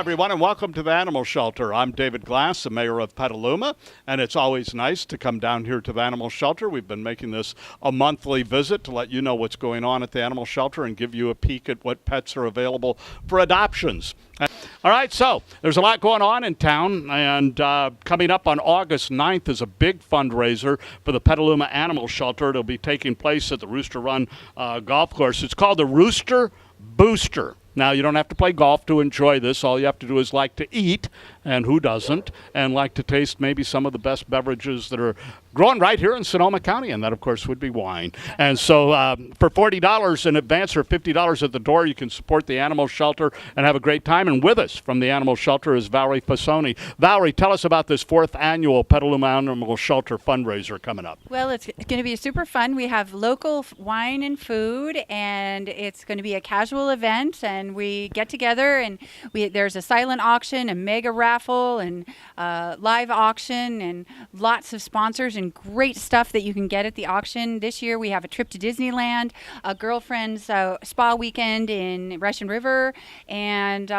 everyone, and welcome to the Animal Shelter. I'm David Glass, the mayor of Petaluma, and it's always nice to come down here to the Animal Shelter. We've been making this a monthly visit to let you know what's going on at the Animal Shelter and give you a peek at what pets are available for adoptions. All right, so there's a lot going on in town, and coming up on August 9th is a big fundraiser for the Petaluma Animal Shelter. It'll be taking place at the Rooster Run golf course. It's called the Rooster Booster. Now, you don't have to play golf to enjoy this. All you have to do is like to eat, and who doesn't, and like to taste maybe some of the best beverages that are grown right here in Sonoma County, and that, of course, would be wine. And so for $40 in advance or $50 at the door, you can support the Animal Shelter and have a great time. And with us from the Animal Shelter is Valerie Fasoni. Valerie, tell us about this 4th annual Petaluma Animal Shelter fundraiser coming up. Well, it's going to be super fun. We have local wine and food, and it's going to be a casual event, and we get together, and there's a silent auction, a mega raffle, and live auction, and lots of sponsors and great stuff that you can get at the auction. This year we have a trip to Disneyland, a girlfriend's spa weekend in Russian River, and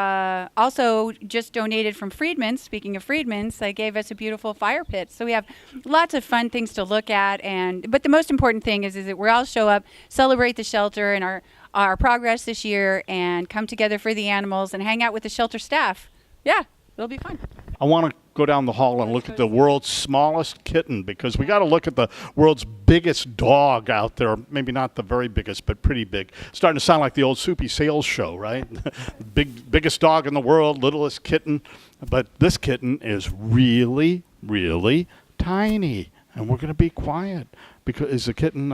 also just donated from Friedman's. Speaking of Friedman's, they gave us a beautiful fire pit. So we have lots of fun things to look at, but the most important thing is that we all show up, celebrate the shelter and our progress this year, and come together for the animals and hang out with the shelter staff. Yeah, it'll be fun. I want to go down the hall and look at the world's smallest kitten, because we got to look at the world's biggest dog out there. Maybe not the very biggest, but pretty big. Starting to sound like the old Soupy Sales show, right? Biggest dog in the world, littlest kitten. But this kitten is really, really tiny. And we're going to be quiet. Because is the kitten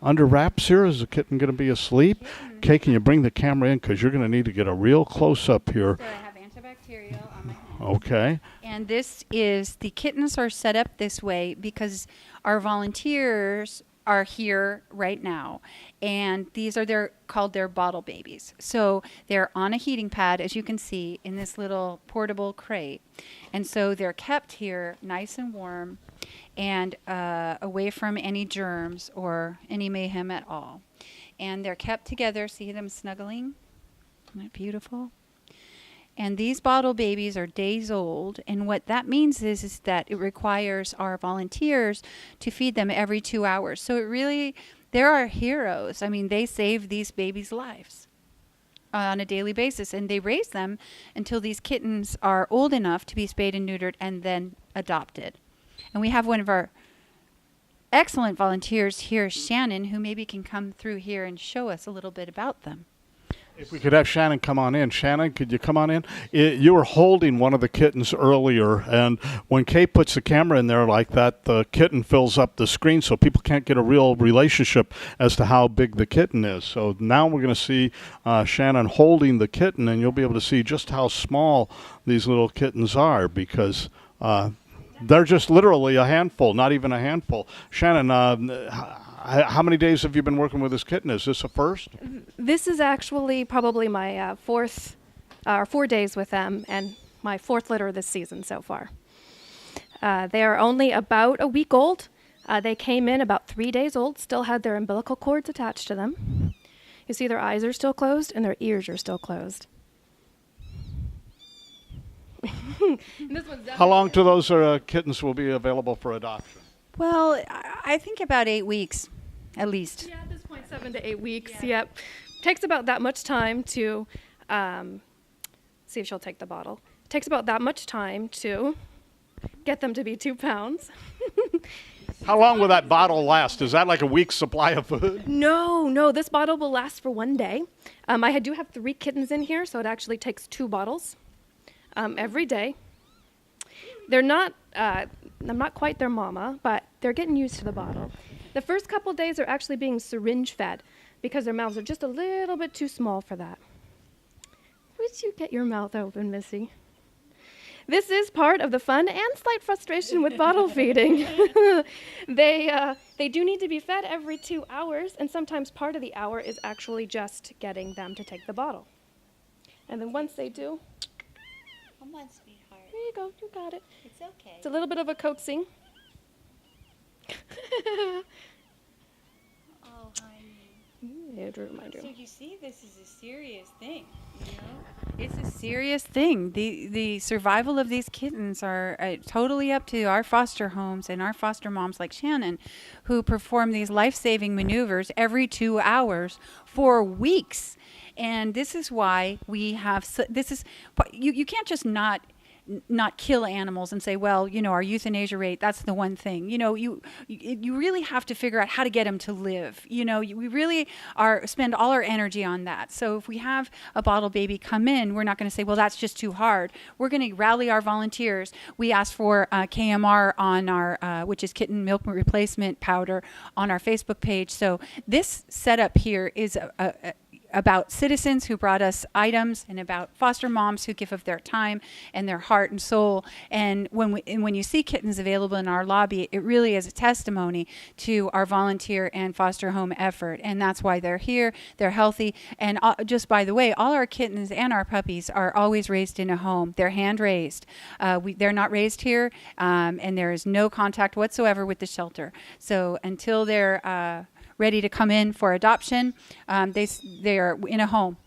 under wraps here? Is the kitten going to be asleep? Kay, can you bring the camera in? Because you're going to need to get a real close-up here. So I have antibacterial on my hand. Okay. And the kittens are set up this way because our volunteers are here right now, and these are called their bottle babies. So they're on a heating pad, as you can see, in this little portable crate, and so they're kept here nice and warm and away from any germs or any mayhem at all. And they're kept together. See them snuggling? Isn't that beautiful? And these bottle babies are days old, and what that means is that it requires our volunteers to feed them every 2 hours. So they're our heroes. I mean, they save these babies' lives on a daily basis, and they raise them until these kittens are old enough to be spayed and neutered and then adopted. And we have one of our excellent volunteers here, Shannon, who maybe can come through here and show us a little bit about them. If we could have Shannon come on in. Shannon, could you come on in? You were holding one of the kittens earlier, and when Kay puts the camera in there like that, the kitten fills up the screen so people can't get a real relationship as to how big the kitten is. So now we're going to see Shannon holding the kitten, and you'll be able to see just how small these little kittens are, because they're just literally a handful, not even a handful. Shannon, how many days have you been working with this kitten? Is this a first? This is actually probably my 4 days with them, and my 4th litter this season so far. They are only about a week old. They came in about 3 days old, still had their umbilical cords attached to them. You see their eyes are still closed and their ears are still closed. How long till those kittens will be available for adoption? Well, I think about 8 weeks, at least. Yeah, at this point, 7 to 8 weeks. Yeah. Yep. Takes about that much time to see if she'll take the bottle. Takes about that much time to get them to be 2 pounds. How long will that bottle last? Is that like a week's supply of food? No. This bottle will last for 1 day. I do have 3 kittens in here, so it actually takes 2 bottles every day. They're not, I'm not quite their mama, but they're getting used to the bottle. The first couple days are actually being syringe fed because their mouths are just a little bit too small for that. Would you get your mouth open, Missy? This is part of the fun and slight frustration with bottle feeding. They do need to be fed every 2 hours, and sometimes part of the hour is actually just getting them to take the bottle. And then once they do, Come on, sweetheart. there you go, you got it. It's okay. It's a little bit of a coaxing. Oh, honey. Yeah, to remind you. So you see, this is a serious thing, you know? It's a serious thing. The survival of these kittens are totally up to our foster homes and our foster moms like Shannon, who perform these life-saving maneuvers every 2 hours for weeks. And this is why we have you can't just not kill animals and say, well, our euthanasia rate, that's the one thing. You really have to figure out how to get them to live. We really spend all our energy on that. So if we have a bottle baby come in, we're not going to say, well, that's just too hard. We're going to rally our volunteers. We asked for KMR on our, which is kitten milk replacement powder, on our Facebook page. So this setup here is about citizens who brought us items, and about foster moms who give of their time and their heart and soul. And when you see kittens available in our lobby, it really is a testimony to our volunteer and foster home effort. And that's why they're here. They're healthy. And just by the way, all our kittens and our puppies are always raised in a home. They're hand raised. They're not raised here, and there is no contact whatsoever with the shelter. So until they're ready to come in for adoption, they are in a home,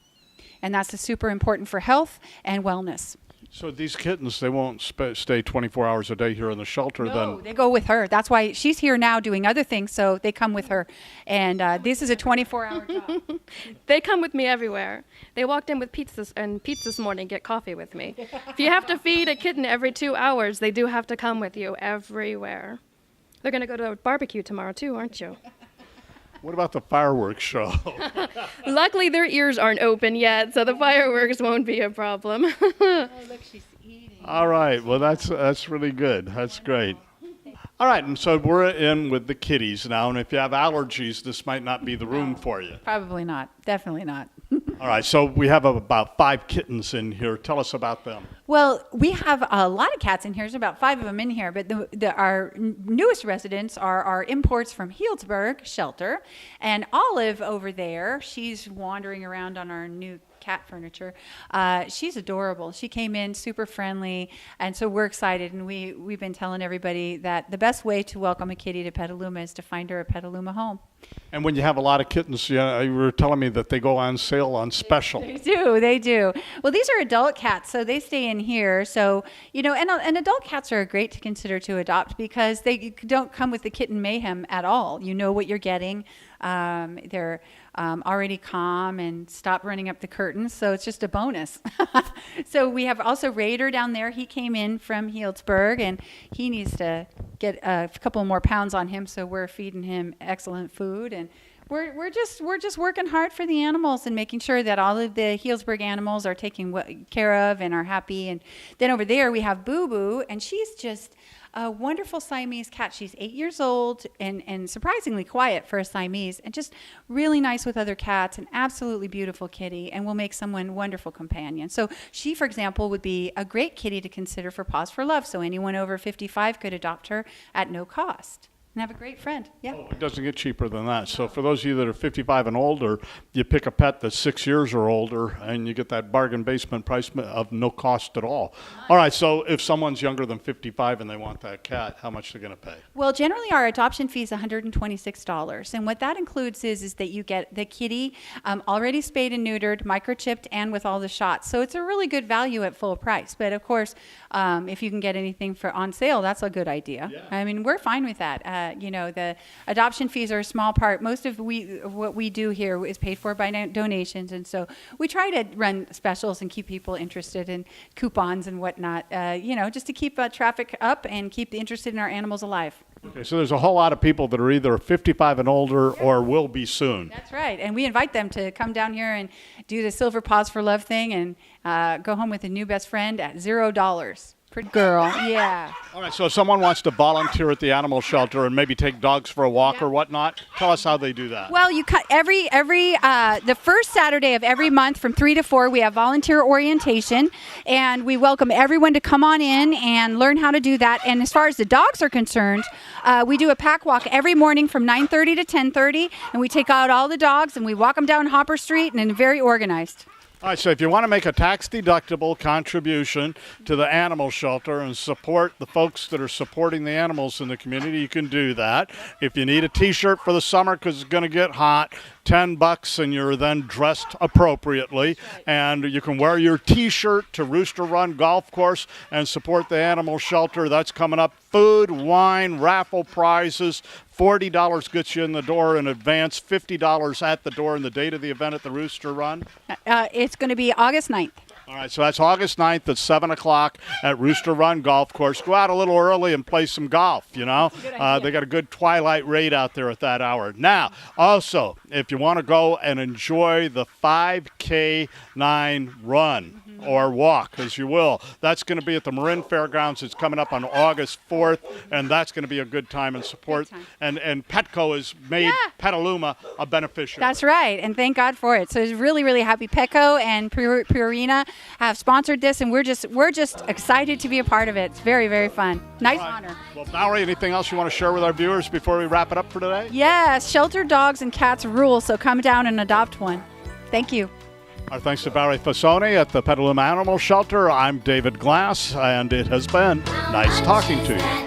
and that's super important for health and wellness. So these kittens, they won't stay 24 hours a day here in the shelter. No, then they go with her. That's why she's here now doing other things, so they come with her. And this is a 24-hour job. They come with me everywhere. They walked in with Pete's this morning, get coffee with me. If you have to feed a kitten every 2 hours, they do have to come with you everywhere. They're going to go to a barbecue tomorrow too, aren't you? what about the fireworks show? Luckily, their ears aren't open yet, so the fireworks won't be a problem. Oh, look, she's eating. All right. Well, that's really good. That's great. All right. And so we're in with the kitties now. And if you have allergies, this might not be the room for you. Probably not. Definitely not. All right. So we have about 5 kittens in here. Tell us about them. Well, we have a lot of cats in here. There's about 5 of them in here, but our newest residents are our imports from Healdsburg shelter. And Olive over there, she's wandering around on our new cat furniture. She's adorable. She came in super friendly, and so we're excited. And we've been telling everybody that the best way to welcome a kitty to Petaluma is to find her a Petaluma home. And when you have a lot of kittens, you were telling me that they go on sale on special. They do. Well, these are adult cats, so they stay in here. So, and adult cats are great to consider to adopt because they don't come with the kitten mayhem at all. You know what you're getting. They're already calm and stop running up the curtains, so it's just a bonus. So we have also Raider down there. He came in from Healdsburg, and he needs to get a couple more pounds on him, so we're feeding him excellent food. And we're just working hard for the animals and making sure that all of the Healdsburg animals are taken care of and are happy. And then over there we have Boo Boo, and she's just a wonderful Siamese cat. She's 8 years old and surprisingly quiet for a Siamese, and just really nice with other cats, an absolutely beautiful kitty, and will make someone wonderful companion. So she, for example, would be a great kitty to consider for Paws for Love. So anyone over 55 could adopt her at no cost and have a great friend. Yeah. Oh, it doesn't get cheaper than that. So for those of you that are 55 and older, you pick a pet that's 6 years or older, and you get that bargain basement price of no cost at all. All right, so if someone's younger than 55 and they want that cat, how much are they going to pay? Well, generally our adoption fee is $126, and what that includes is that you get the kitty already spayed and neutered, microchipped, and with all the shots. So it's a really good value at full price. But of course, if you can get anything for on sale, that's a good idea. Yeah. I mean, we're fine with that. The adoption fees are a small part. Most of what we do here is paid for by donations, and so we try to run specials and keep people interested in coupons and whatnot, just to keep traffic up and keep the interested in our animals alive. Okay, so there's a whole lot of people that are either 55 and older or will be soon. That's right, and we invite them to come down here and do the Silver Paws for Love thing and go home with a new best friend at $0. Pretty girl, yeah. All right, so if someone wants to volunteer at the animal shelter and maybe take dogs for a walk or whatnot, tell us how they do that. Well, you cut the first Saturday of every month from 3 to 4, we have volunteer orientation, and we welcome everyone to come on in and learn how to do that. And as far as the dogs are concerned, we do a pack walk every morning from 9:30 to 10:30, and we take out all the dogs and we walk them down Hopper Street, and very organized. All right, so if you want to make a tax-deductible contribution to the animal shelter and support the folks that are supporting the animals in the community, you can do that. If you need a T-shirt for the summer because it's going to get hot, $10, and you're then dressed appropriately. And you can wear your T-shirt to Rooster Run Golf Course and support the animal shelter. That's coming up. Food, wine, raffle prizes. $40 gets you in the door in advance, $50 at the door, and the date of the event at the Rooster Run. It's going to be August 9th. All right, so that's August 9th at 7 o'clock at Rooster Run Golf Course. Go out a little early and play some golf, you know. They got a good twilight rate out there at that hour. Now, also, if you want to go and enjoy the 5K9 run, or walk, as you will. That's going to be at the Marin Fairgrounds. It's coming up on August 4th, and that's going to be a good time and support. And Petco has made Petaluma a beneficiary. That's right, and thank God for it. So it's really, really happy. Petco and Purina have sponsored this, and we're just excited to be a part of it. It's very, very fun. Nice honor. Well, Valerie, anything else you want to share with our viewers before we wrap it up for today? Yes, shelter dogs and cats rule, so come down and adopt one. Thank you. Our thanks to Barry Fasoni at the Petaluma Animal Shelter. I'm David Glass, and it has been nice talking to you.